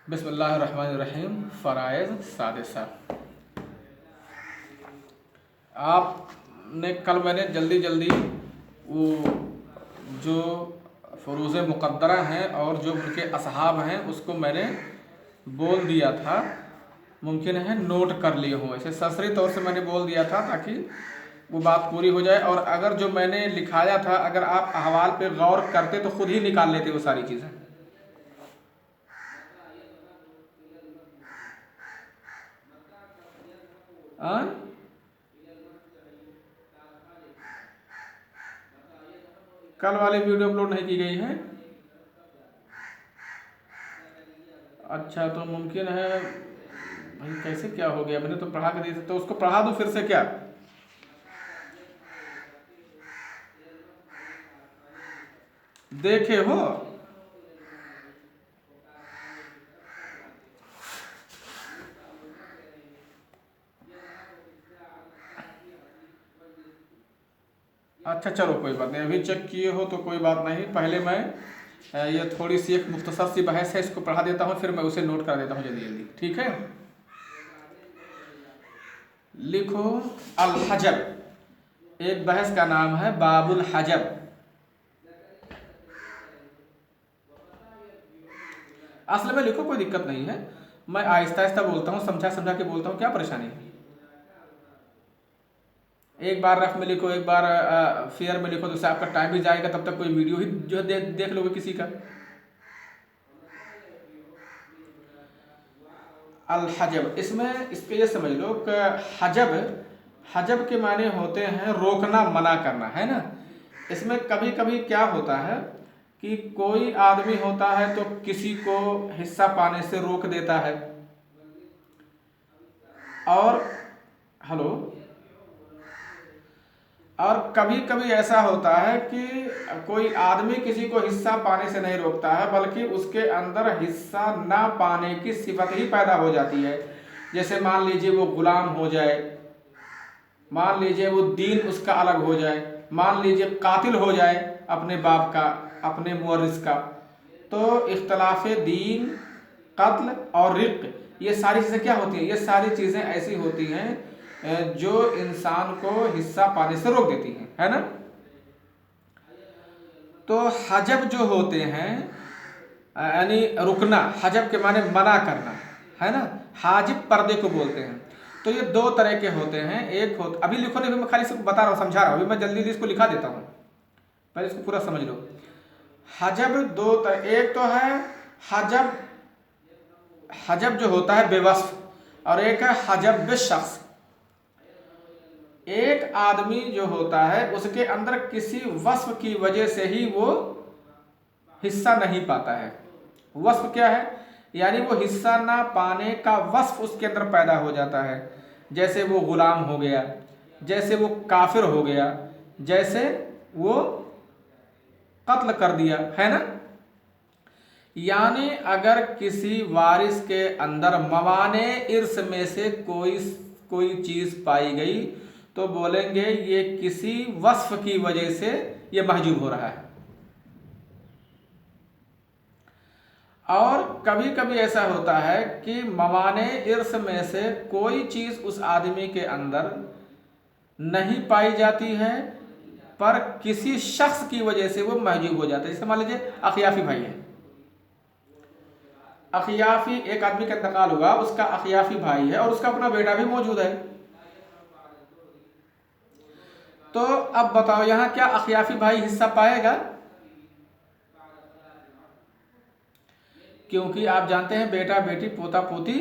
बिस्मिल्लाहिर्रहमानिर्रहीम। फ़राइज़ सादिसा। आपने कल मैंने जल्दी जल्दी वो जो फ़ुरूज़ मुक़द्दरा हैं और जो उनके असहाब हैं उसको मैंने बोल दिया था। मुमकिन है नोट कर लिए हों, ऐसे सरसरी तौर से मैंने बोल दिया था ताकि वो बात पूरी हो जाए। और अगर जो मैंने लिखाया था अगर आप अहवाल पे गौर करते तो खुद ही निकाल लेते वो सारी चीज़ें। हाँ, कल वाली वीडियो अपलोड नहीं की गई है। अच्छा, तो मुमकिन है भाई, कैसे क्या हो गया? मैंने तो पढ़ा के दी थी, तो उसको पढ़ा दूं फिर से क्या? देखे हो? अच्छा चलो, कोई बात नहीं, अभी चेक किए हो तो कोई बात नहीं। पहले मैं ये थोड़ी सी एक मुख्तसर सी बहस है, इसको पढ़ा देता हूँ, फिर मैं उसे नोट कर देता हूँ जल्दी जल्दी, ठीक है? लिखो अल हजब। एक बहस का नाम है बाबुल हजब। असल में लिखो, कोई दिक्कत नहीं है। मैं आहिस्ता आहिस्ता बोलता हूँ, समझा समझा के बोलता हूँ, क्या परेशानी है? एक बार रफ में लिखो, एक बार फेयर में लिखो, तो उससे आपका टाइम भी जाएगा, तब तक कोई वीडियो ही जो है देख लोगे किसी का। अल हजब, इसमें इसके ये समझ लो कि हजब हजब के माने होते हैं रोकना, मना करना, है ना? इसमें कभी कभी क्या होता है कि कोई आदमी होता है तो किसी को हिस्सा पाने से रोक देता है। और हेलो, और कभी कभी ऐसा होता है कि कोई आदमी किसी को हिस्सा पाने से नहीं रोकता है, बल्कि उसके अंदर हिस्सा ना पाने की सिफत ही पैदा हो जाती है। जैसे मान लीजिए वो गुलाम हो जाए, मान लीजिए वो दीन उसका अलग हो जाए, मान लीजिए कातिल हो जाए अपने बाप का, अपने मुअर्रिस का। तो इख्तलाफ दीन, कत्ल और रिक, ये सारी चीज़ें क्या होती हैं? ये सारी चीज़ें ऐसी होती हैं जो इंसान को हिस्सा पाने से रोक देती हैं, है ना? तो हजब जो होते हैं यानी रुकना, हजब के माने मना करना, है ना? हाजिब पर्दे को बोलते हैं। तो ये दो तरह के होते हैं। एक हो, अभी लिखो नहीं, मैं खाली सिर्फ बता रहा हूँ, समझा रहा हूँ, अभी मैं जल्दी जल्दी इसको लिखा देता हूँ, पहले इसको पूरा समझ लो। हजब दो तरह, एक तो है हजब, हजब जो होता है बेवस्फ, और एक है हजब बेशख्स। एक आदमी जो होता है उसके अंदर किसी वस्फ की वजह से ही वो हिस्सा नहीं पाता है। वस्फ क्या है? यानी वो हिस्सा ना पाने का वस्फ उसके अंदर पैदा हो जाता है। जैसे वो गुलाम हो गया, जैसे वो काफिर हो गया, जैसे वो कत्ल कर दिया, है ना? यानी अगर किसी वारिस के अंदर मवाने इर्स में से कोई कोई चीज पाई गई तो बोलेंगे ये किसी वस्फ की वजह से ये महजूब हो रहा है। और कभी कभी ऐसा होता है कि मवाने इर्स में से कोई चीज उस आदमी के अंदर नहीं पाई जाती है, पर किसी शख्स की वजह से वो महजूब हो जाता है। जैसे मान लीजिए अखियाफी भाई है, अखियाफी एक आदमी का इंतकाल हुआ, उसका अखियाफी भाई है और उसका अपना बेटा भी मौजूद है। तो अब बताओ यहां क्या अखियाफी भाई हिस्सा पाएगा? क्योंकि आप जानते हैं बेटा बेटी पोता पोती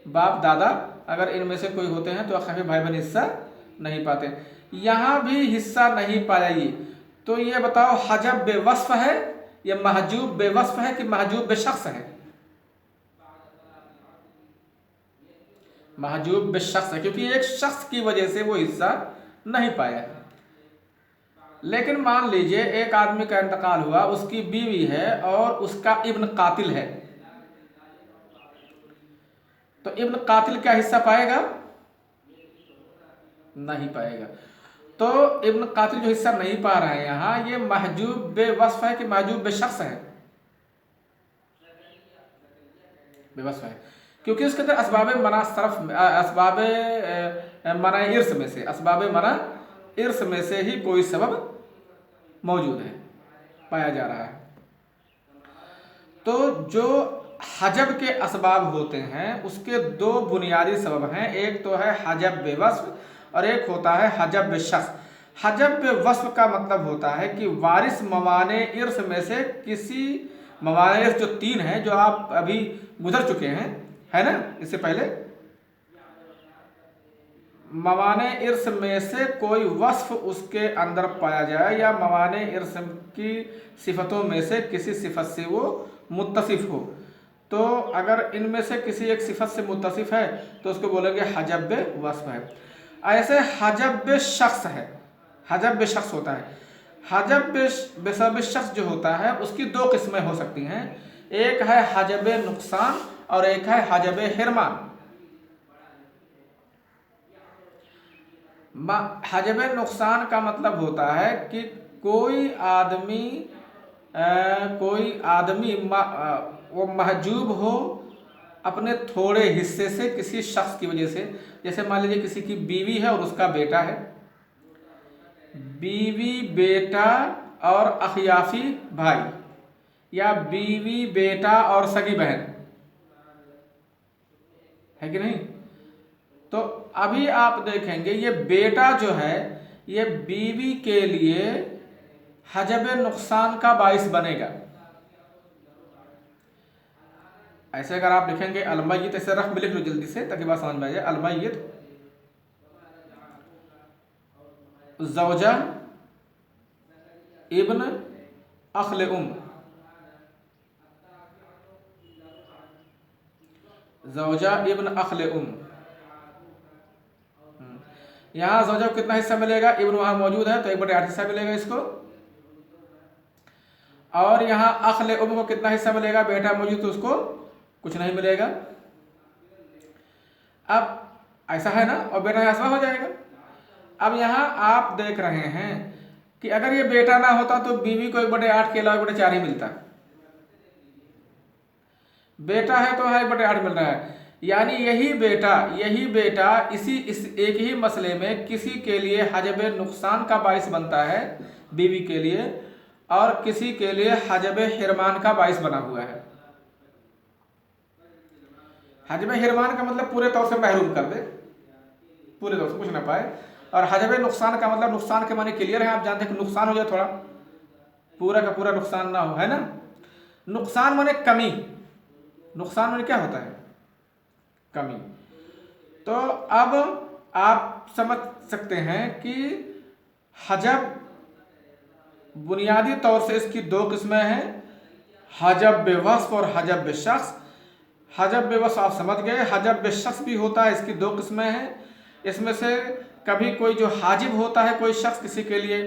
बाप दादा अगर इनमें से कोई होते हैं तो अखियाफी भाई बहन हिस्सा नहीं पाते। यहां भी हिस्सा नहीं पाएगी। तो ये बताओ हजब बेवस्फ है या महजूब बेवस्फ है कि महजूब बेशख्स है? महजूब बेशख्स है, क्योंकि एक शख्स की वजह से वो हिस्सा नहीं पाया। लेकिन मान लीजिए एक आदमी का इंतकाल हुआ, उसकी बीवी है और उसका इब्न कातिल है, तो इब्न कातिल क्या हिस्सा पाएगा? नहीं पाएगा। तो इब्न कातिल जो हिस्सा नहीं पा रहे हैं यहां, ये महजूब बेवस्फ है कि महजूब बेशख्स है? बेवस्फ है, क्योंकि उसके अंदर असबाब मना सरफ, असबाब मना इर्स में से, असबाब मना इर्स में से ही कोई सबब मौजूद है, पाया जा रहा है। तो जो हजब के असबाब होते हैं उसके दो बुनियादी सबब हैं, एक तो है हजब बेवस्फ और एक होता है हजब बेशख्स। हजब बेवस्फ का मतलब होता है कि वारिस मवाने इर्स में से किसी, मवाने इर्स जो 3 हैं जो आप अभी गुजर चुके हैं, है ना, इससे पहले, मवाने इर्स में से कोई वस्फ उसके अंदर पाया जाए या मवाने इर्स की सिफतों में से किसी सिफत से वो मुत्तसिफ हो, तो अगर इनमें से किसी एक सिफत से मुत्तसिफ है तो उसको बोलेंगे हजब वस्फ है। ऐसे हजब शख्स है, हजब शख्स होता है। हजब शख्स जो होता है उसकी 2 किस्में हो सकती हैं, एक है हजब नुकसान और एक है हजब हिरमान। हजब नुकसान का मतलब होता है कि कोई आदमी वो महजूब हो अपने थोड़े हिस्से से किसी शख्स की वजह से। जैसे मान लीजिए किसी की बीवी है और उसका बेटा है, बीवी बेटा और अखियाफी भाई, या बीवी बेटा और सगी बहन, है कि नहीं। तो अभी आप देखेंगे ये बेटा जो है ये बीवी के लिए हजब नुकसान का बाइस बनेगा। ऐसे अगर आप लिखेंगे अलमय्यित, ऐसे रफ में लिख लो जल्दी से ताकि बात समझ में आ जाए। अलमय्यित ज़ौजा इब्न अखल उम, ज़ौजा इब्न अखल उम। यहाँ ज़ौजा को कितना हिस्सा मिलेगा, इब्न वहाँ मौजूद है तो 1/8 हिस्सा मिलेगा इसको। और यहाँ अखल उम को कितना हिस्सा मिलेगा, बेटा मौजूद तो उसको कुछ नहीं मिलेगा। अब ऐसा है ना, और बेटा यहाँ हो जाएगा। अब यहाँ आप देख रहे हैं कि अगर ये बेटा ना होता तो बीवी को 1/8 के अलावा 1/4 ही मिलता। बेटा है तो 1/8 मिल रहा है, यानी यही बेटा इस एक ही मसले में किसी के लिए हजब नुकसान का बाइस बनता है बीवी के लिए, और किसी के लिए हजब हिरमान का बाइस बना हुआ है। हजब हिरमान का मतलब पूरे तौर से महरूम कर दे, पूरे तौर से कुछ ना पाए। और हजब नुकसान का मतलब नुकसान के माने क्लियर है, आप जानते हैं कि नुकसान हो जाए, थोड़ा पूरा का पूरा नुकसान ना हो, है ना। नुकसान माने कमी, नुकसान माने क्या होता है, कमी। तो अब आप समझ सकते हैं कि हजब बुनियादी तौर से इसकी 2 किस्में हैं, हजब बेवस्फ और हजब बेशख्स। हजब बेवस्फ आप समझ गए, हजब बेशख्स भी होता है, इसकी 2 किस्में हैं। इसमें से कभी कोई जो हाजिब होता है, कोई शख्स किसी के लिए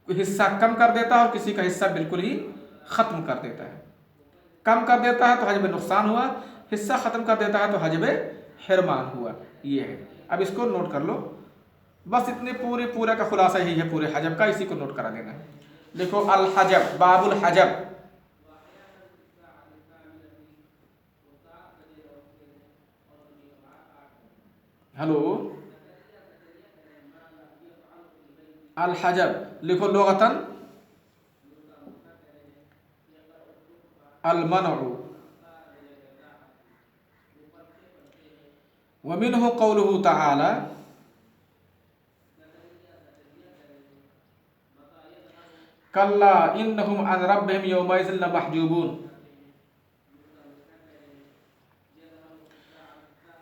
हिस्सा कम कर देता है और किसी का हिस्सा बिल्कुल ही ख़त्म कर देता है। कम कर देता है तो हजब नुकसान हुआ, हिस्सा ख़त्म कर देता है तो हजब हिरमान हुआ। ये है, अब इसको नोट कर लो। बस इतने पूरे का खुलासा यही है पूरे हजब का, इसी को नोट करा देना है। देखो अल हजब, बाबुल हजब, हेलो, अल हजब लिखो लुगतन अल मनउ व मिन्हु कौलुहु तआला कल्ला इन्नहुम अन रब्बिहिम यौमइज़िन लमहजूबून।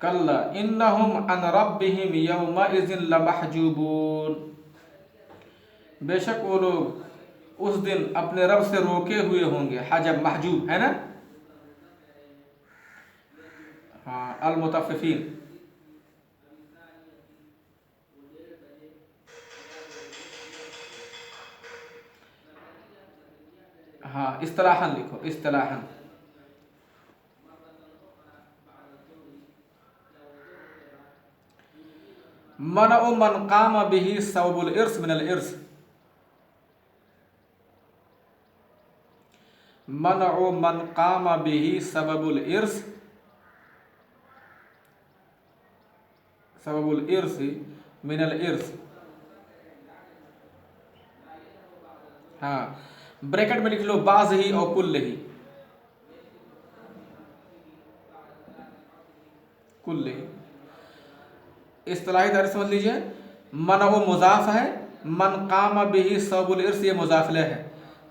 कल्ला इन्नहुम अन रब्बिहिम यौमइज़िन लमहजूबून, बेशक वो लोग उस दिन अपने रब से रोके हुए होंगे। हजब महजूब है ना, हाँ, अल मुतफ़्फ़िफ़ीन, हाँ, इस्तिलाहन लिखो, इस्तिलाहन। मनउ मन काम बिही सबबुल इर्स मिनल इर्स, मनउ मन काम बिही सबबुल इर्स सबबुल इर्स मिनल इर्स। हाँ, ब्रैकेट में लिख लो बाज ही और कुल ही, कुल ही। इस्तिलाही तरह समझ लीजिए, मन वो मुजाफ है, मन काम बिही सबुल इर्स ये मुजाफले है।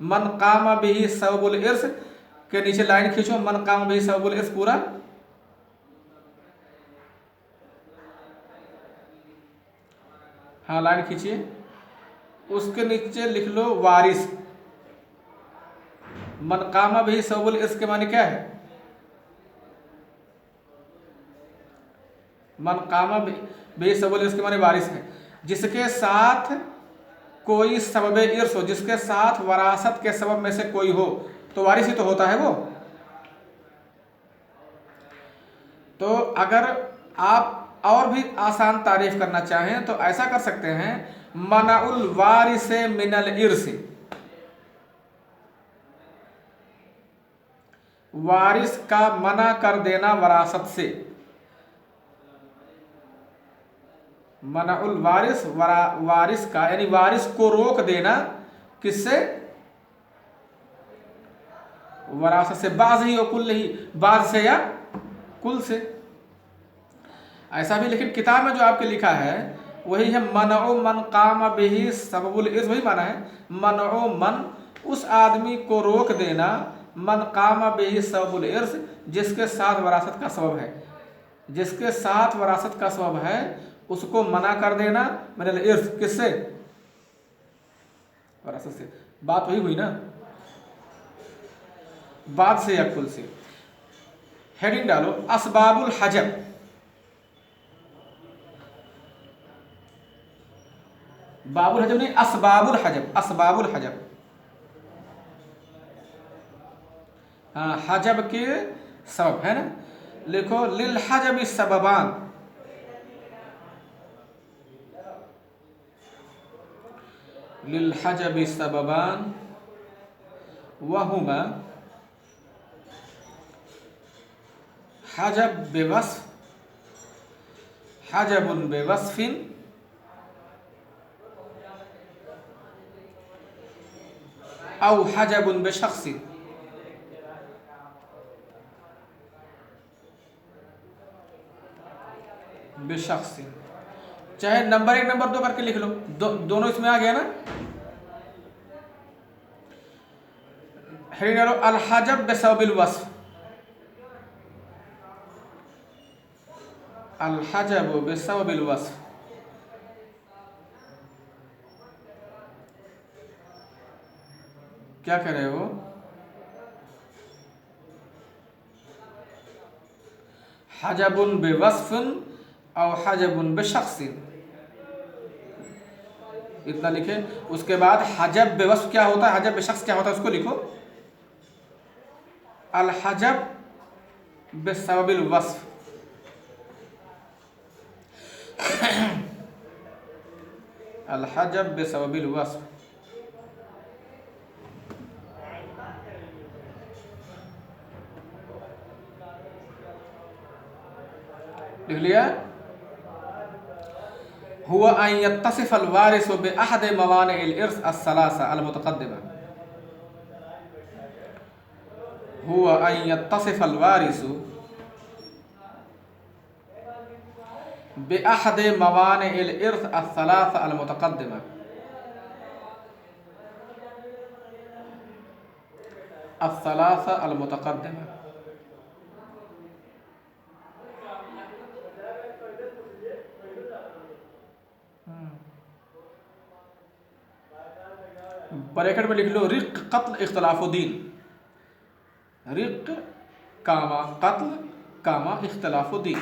मन काम बिही सबुल इर्स के नीचे लाइन खींचो, मन काम बिही सबुल इर्स पूरा। हाँ, लाइन खींचिए, उसके नीचे लिख लो वारिस। मन काम बिही सबुल इर्स के माने क्या है? मन कामा बे सबब इर्स के माने वारिस है, जिसके साथ कोई सबब इर्स हो, जिसके साथ वरासत के सबब में से कोई हो तो वारिस ही तो होता है वो। तो अगर आप और भी आसान तारीफ करना चाहें तो ऐसा कर सकते हैं, मनाउल वारिस मिनल इर्स, वारिस का मना कर देना वरासत से। मनाउल वारिस, वारिस का यानी वारिस को रोक देना, किससे? वरासत से। बाज ही और कुल ही, बाज से या कुल से। ऐसा भी लेकिन किताब में जो आपके लिखा है वही है, मनो मन काम बिही सबबुल इर्स, वही माना है। मनो मन, उस आदमी को रोक देना, मन काम बिही सबबुल इर्स, जिसके साथ वरासत का सबब है, जिसके साथ वरासत का सबब है उसको मना कर देना मिनल इर्स, किससे? वरासत से। बात वही हुई ना, बाद से या कुल से। हेडिंग डालो असबाबुल हजब। बाबुल हजब नहीं, असबाबुल हजब, असबाबुल हजब। हाँ, हजब के सबब है ना। लिखो लिल हजब सबबान, लिल हजब सबबान वहुमा हजब बेवस्फ, हजबुन बेवस्फिन, औ हजबुन बेशख्सिन। बेशख्सिन, चाहे नंबर 1 नंबर 2 करके लिख लो, दोनों इसमें आ गया ना। हेडिंग डालो अल हजब बेसबबिल वस्फ, अल हजब बेसबबिल वस्फ। क्या कह रहे हो? हजबुन बेवस्फिन और हजबुन बेशख्सिन, इतना लिखे। उसके बाद हजब बेवस्फ क्या होता है, हजब बेशख्स क्या होता है, उसको लिखो। अल हजब बेसबबिल वस्फ, अल हजब बेसबबिल वस्फ। लिख लिया? हुआ अन यत्तसिफ अल वारिस बिअहद मवानि अल इर्स अस्सलासा अल मुतक़द्दिमा। हुआ अन यत्तसिफ अल वारिस बिअहद मवानि अल इर्स अस्सलासा अल मुतक़द्दिमा। अस्सलासा अल मुतक़द्दिमा। ब्रैकेट में लिख लो रिक कत्ल इख्तलाफुद्दीन, रिक कामा कत्ल कामा इख्तलाफुद्दीन।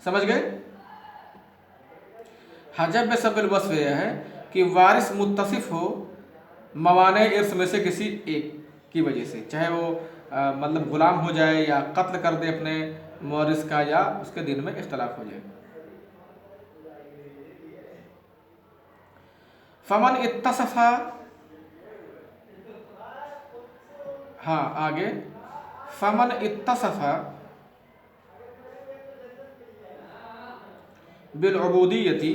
समझ गए? हजब बेसबबिल वस्फ यह है कि वारिस मुत्तसिफ हो मवाने इर्स में से किसी एक की वजह से, चाहे वो मतलब गुलाम हो जाए या कत्ल कर दे अपने वारिस का, या उसके दिन में इख्तलाफ हो जाए। फमन इत्तसफा, हाँ आगे, फमन इत्तसफा बिलउबूदियती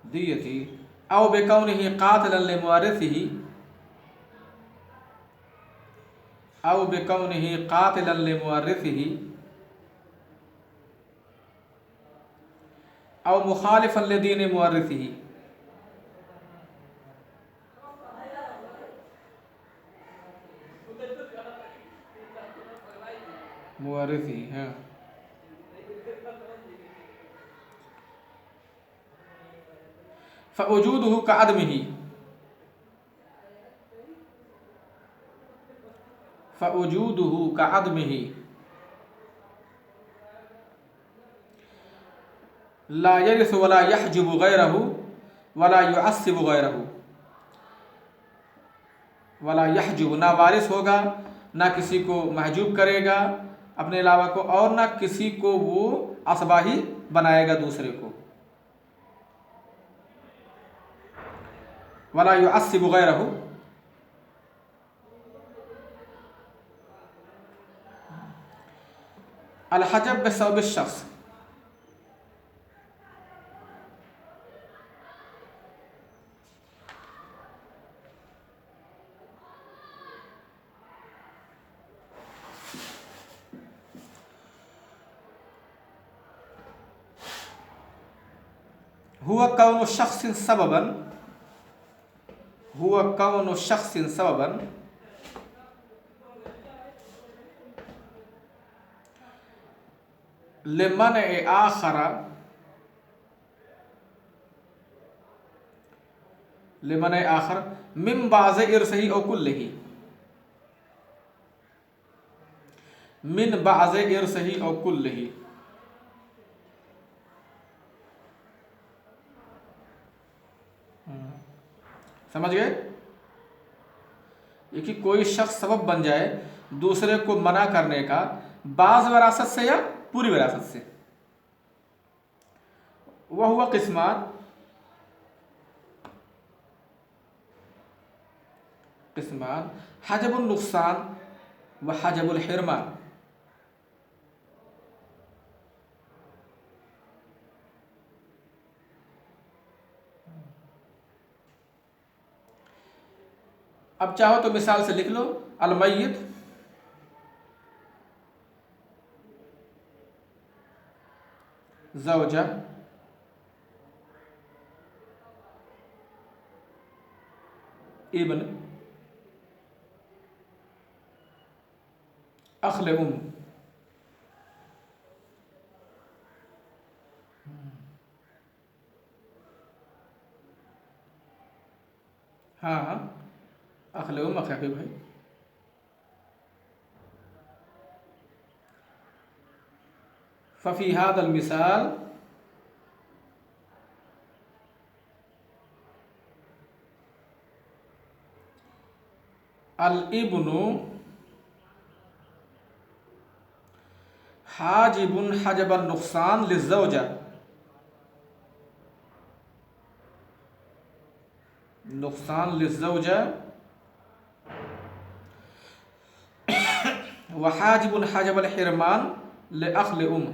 दियती औ बिकौनिही कातिलन लिमुवर्रिसिही औ बिकौनिही कातिलन लिमुवर्रिसिही औ मुखालिफन लिदीन मुवर्रिसिही। मुवर्रिसिही, हाँ। फ़वजूदुहु कअदमिही फ़वजूदुहु कअदमिही ला यरिसु वला यहजुबु गैरहु वला युअस्सिबु गैरहु। वला यहजुब, ना वारिस होगा, ना किसी को महजूब करेगा अपने अलावा को, और ना किसी को वो असबाही बनाएगा दूसरे को। वला युअस्सिबु गैरहु, अल हजब बिसबब शख्स, हुआ कौनु शख्सिन सबबन, हुआ कौनु शख्सिन सबबन लिमन ए आखरा लिमन ए आखर मिन बाज़ इरसही औ कुल्लिही, मिन बाज़ इरसही औ कुल्लिही। समझ गए? ये कि कोई शख्स सबब बन जाए दूसरे को मना करने का, बाज़ विरासत से या पूरी विरासत से। वह हुआ किस्मान, किस्मान हजबुल नुकसान व हजबुल हिरमान। अब चाहो तो मिसाल से लिख लो, अलमय्यित ज़ौजा इब्न अखल उम। हाँ हाँ, अखल उम अखी भाई। फ़फ़ी हादल मिसाल अल इब्नु हाजिबुन हजबन नुकसान लिज़्ज़ौजा, नुकसान लिज़्ज़ौजा व हाजिबुन हजबल हिरमान ले अखल उम।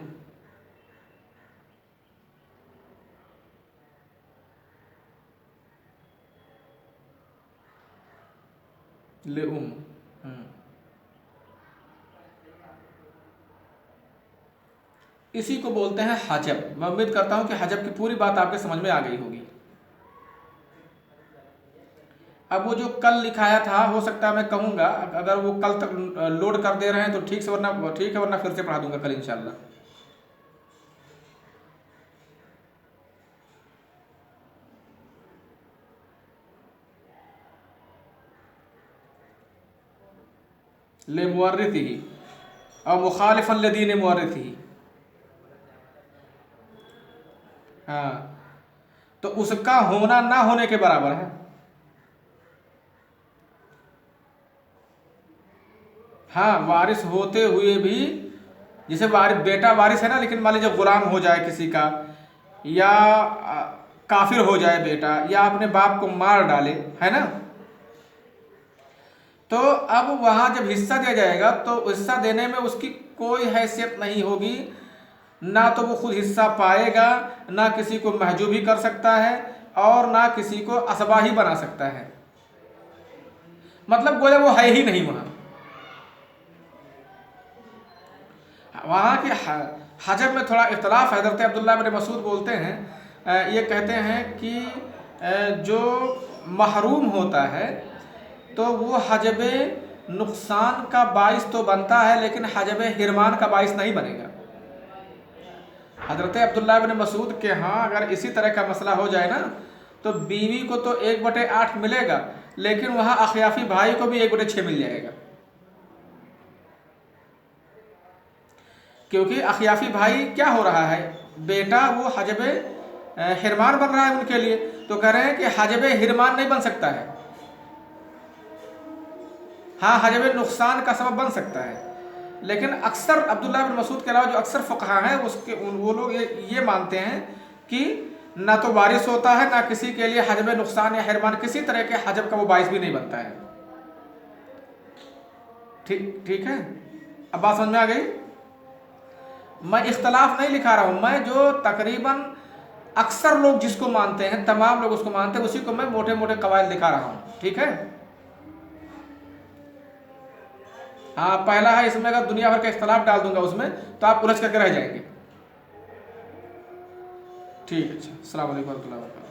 ले उम, इसी को बोलते हैं हजब। मैं उम्मीद करता हूं कि हजब की पूरी बात आपके समझ में आ गई होगी। अब वो जो कल लिखाया था, हो सकता है मैं कहूँगा अगर वो कल तक लोड कर दे रहे हैं तो ठीक से, वरना ठीक है, वरना फिर से पढ़ा दूंगा कल इंशाल्लाह। ले मुवर्रिसिही और मुखालिफन लिदीन मुवर्रिसिही। हाँ, तो उसका होना ना होने के बराबर है। हाँ, वारिस होते हुए भी, जैसे वारिस बेटा वारिस है ना, लेकिन मान लीजिए गुलाम हो जाए किसी का, या काफिर हो जाए बेटा, या अपने बाप को मार डाले, है ना, तो अब वहां जब हिस्सा दिया जाएगा तो हिस्सा देने में उसकी कोई हैसियत नहीं होगी ना तो वो खुद हिस्सा पाएगा, ना किसी को महजूबी कर सकता है, और ना किसी को असबा ही बना सकता है। मतलब गोया वो है ही नहीं वहाँ। वहाँ के हजब में थोड़ा इख्तलाफ है। हज़रत अब्दुल्लाह बिन मसूद बोलते हैं, ये कहते हैं कि जो महरूम होता है तो वो हजब नुकसान का बाइस तो बनता है, लेकिन हजब हिरमान का बाइस नहीं बनेगा। हज़रत अब्दुल्लाह बिन मसूद के यहाँ अगर इसी तरह का मसला हो जाए ना, तो बीवी को तो 1/8 मिलेगा, लेकिन वहाँ अखियाफी भाई को भी 1/6 मिल जाएगा, क्योंकि अखियाफी भाई क्या हो रहा है, बेटा वो हजब हिरमान बन रहा है उनके लिए, तो कह रहे हैं कि हजब हिरमान नहीं बन सकता है, हाँ हजब नुकसान का सबब बन सकता है। लेकिन अक्सर अब्दुल्लाह बिन मसूद के अलावा जो अक्सर फ़ुक़हा हैं उसके वो लोग ये मानते हैं कि ना तो बारिश होता है, ना किसी के लिए हजब नुकसान या हिरमान किसी तरह के हजब का वो बाइस भी नहीं बनता है। ठीक है, अब बात समझ में आ गई। मैं इख्तलाफ नहीं लिखा रहा हूँ, मैं जो तकरीबन अक्सर लोग जिसको मानते हैं, तमाम लोग उसको मानते हैं, उसी को मैं मोटे मोटे कवायद लिखा रहा हूँ। ठीक है, हाँ पहला है, इसमें अगर दुनिया भर का इख्तलाफ डाल दूंगा उसमें तो आप उलझ करके रह जाएंगे। ठीक है, अच्छा, अस्सलाम वालेकुम।